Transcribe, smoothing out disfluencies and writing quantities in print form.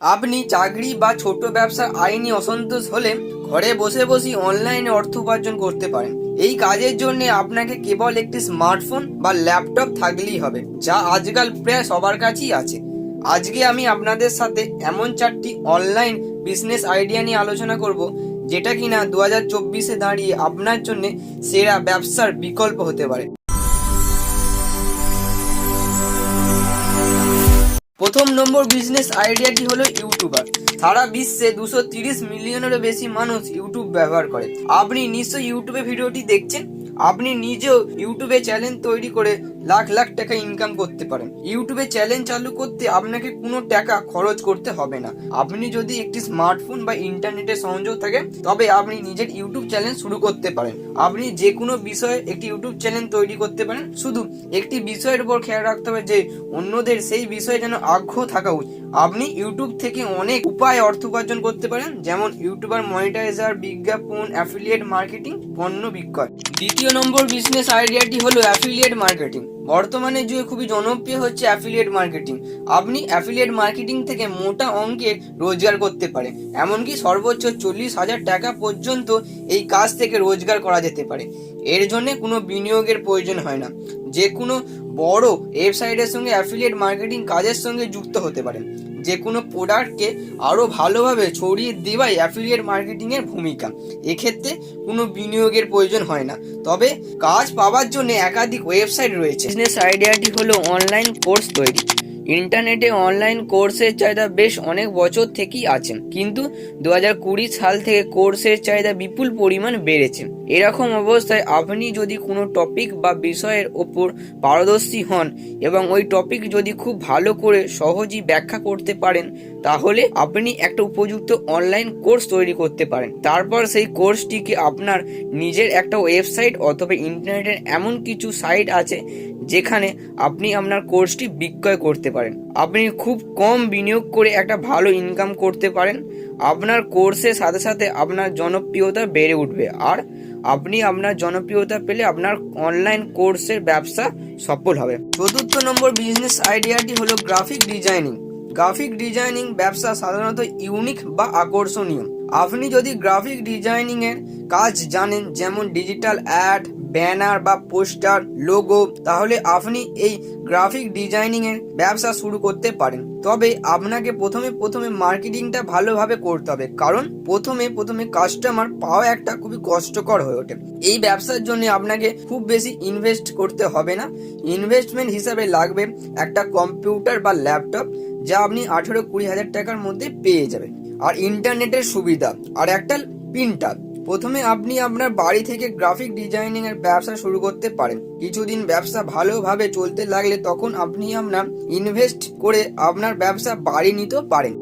আপনি চাকরি বা ছোট ব্যবসার আইনি অসন্তোষ হলে ঘরে বসে বসে অনলাইনে অর্থ উপার্জন করতে পারেন। এই কাজের জন্য আপনাকে কেবল একটি স্মার্টফোন বা ল্যাপটপ থাকলেই হবে, যা আজকাল প্রায় সবার কাছেই আছে। আজকে আমি আপনাদের সাথে এমন 4টি অনলাইন বিজনেস আইডিয়া নিয়ে আলোচনা করব, যেটা কিনা 2024-এ দাঁড়িয়ে আপনার জন্য সেরা ব্যবসার বিকল্প হতে পারে। প্রথম নম্বর বিজনেস আইডিয়াটি হলো ইউটিউবার। সারা বিশ্বে 230 মিলিয়নেরও বেশি মানুষ ইউটিউব ব্যবহার করে। আপনি নিশ্চয়ই ইউটিউবে ভিডিওটি দেখছেন। আপনি নিজেও ইউটিউবে চ্যানেল তৈরি করে লাখ লাখ টাকা ইনকাম করতে পারেন। ইউটিউবে চ্যানেল চালু করতে আপনাকে কোনো টাকা খরচ করতে হবে না। আপনি যদি একটি স্মার্টফোন বা ইন্টারনেটের সংযোগ থাকে, তবে আপনি নিজের ইউটিউব চ্যানেল শুরু করতে পারেন। আপনি যে কোনো বিষয়ে একটি ইউটিউব চ্যানেল তৈরি করতে পারেন। শুধু একটি বিষয়ের উপর খেয়াল রাখতে হবে যে অন্যদের সেই বিষয়ে যেন আগ্রহ থাকা উচিত। আপনি ইউটিউব থেকে অনেক উপায়ে অর্থ উপার্জন করতে পারেন, যেমন ইউটিউবার মনিটাইজার, বিজ্ঞাপন, অ্যাফিলিয়েট মার্কেটিং, পণ্য বিক্রয়। দ্বিতীয় নম্বর বিজনেস আইডিয়াটি হলো অ্যাফিলিয়েট মার্কেটিং। বর্তমানে যুগে খুবই জনপ্রিয় হচ্ছে অ্যাফিলিয়েট মার্কেটিং। আপনি অ্যাফিলিয়েট মার্কেটিং থেকে মোটা অঙ্কের রোজগার করতে পারেন। এমনকি সর্বোচ্চ 40,000 টাকা পর্যন্ত এই কাজ থেকে রোজগার করা যেতে পারে। এর জন্য কোনো বিনিয়োগের প্রয়োজন হয় না। যে কোনো বড় ওয়েবসাইটের সঙ্গে অ্যাফিলিয়েট মার্কেটিং কাজের সঙ্গে যুক্ত হতে পারেন। যে কোনো প্রোডাক্টকে আরও ভালোভাবে ছড়িয়ে দেওয়াই অ্যাফিলিয়েট মার্কেটিংয়ের ভূমিকা। এক্ষেত্রে কোনো বিনিয়োগের প্রয়োজন হয় না, তবে কাজ পাওয়ার জন্য একাধিক ওয়েবসাইট রয়েছে। বিজনেস আইডিয়াটি হলো অনলাইন কোর্স তৈরি। ইন্টারনেটে অনলাইন কোর্সের চাহিদা বেশ অনেক বছর থেকেই আছে, কিন্তু 2020 সাল থেকে কোর্সের চাহিদা বিপুল পরিমাণ বেড়েছে। এরকম অবস্থায় আপনি যদি কোনো টপিক বা বিষয়ের ওপর পারদর্শী হন এবং ওই টপিক যদি খুব ভালো করে সহজেই ব্যাখ্যা করতে পারেন, তাহলে আপনি একটা উপযুক্ত অনলাইন কোর্স তৈরি করতে পারেন। তারপর সেই কোর্সটিকে আপনার নিজের একটা ওয়েবসাইট অথবা ইন্টারনেটের এমন কিছু সাইট আছে যেখানে আপনি আপনার কোর্সটি বিক্রয় করতে পারেন। আপনি খুব কম বিনিয়োগ করে একটা ভালো ইনকাম করতে পারেন। আপনার কোর্সের সাথে সাথে আপনার জনপ্রিয়তা বেড়ে উঠবে, আর আপনি আপনার জনপ্রিয়তা পেলে আপনার অনলাইন কোর্সের ব্যবসা সফল হবে। চতুর্থ নম্বর বিজনেস আইডিয়াটি হলো গ্রাফিক ডিজাইনিং। গ্রাফিক ডিজাইনিং ব্যবসা সাধারণত ইউনিক বা আকর্ষণীয়। আপনি যদি গ্রাফিক ডিজাইনিং এর কাজ জানেন, যেমন ডিজিটাল অ্যাড, ব্যানার বা পোস্টার, লোগো, তাহলে আপনি এই গ্রাফিক ডিজাইনিং এর ব্যবসা শুরু করতে পারেন। তবে আপনাকে প্রথমে মার্কেটিংটা ভালোভাবে করতে হবে, কারণ প্রথমে কাস্টমার পাওয়া একটা খুবই কষ্টকর হয়ে ওঠে। এই ব্যবসার জন্য আপনাকে খুব বেশি ইনভেস্ট করতে হবে না। ইনভেস্টমেন্ট হিসাবে লাগবে একটা কম্পিউটার বা ল্যাপটপ, যা আপনি 18-20 হাজার টাকার মধ্যে পেয়ে যাবেন, আর ইন্টারনেটের সুবিধা, আর একটা প্রিন্টার। প্রথমে আপনি আপনার বাড়ি থেকে গ্রাফিক ডিজাইনিং এর ব্যবসা শুরু করতে পারেন। কিছুদিন ব্যবসা ভালোভাবে চলতে লাগলে তখন আপনি আপনার ইনভেস্ট করে আপনার ব্যবসা বাড়িয়ে নিতে পারেন।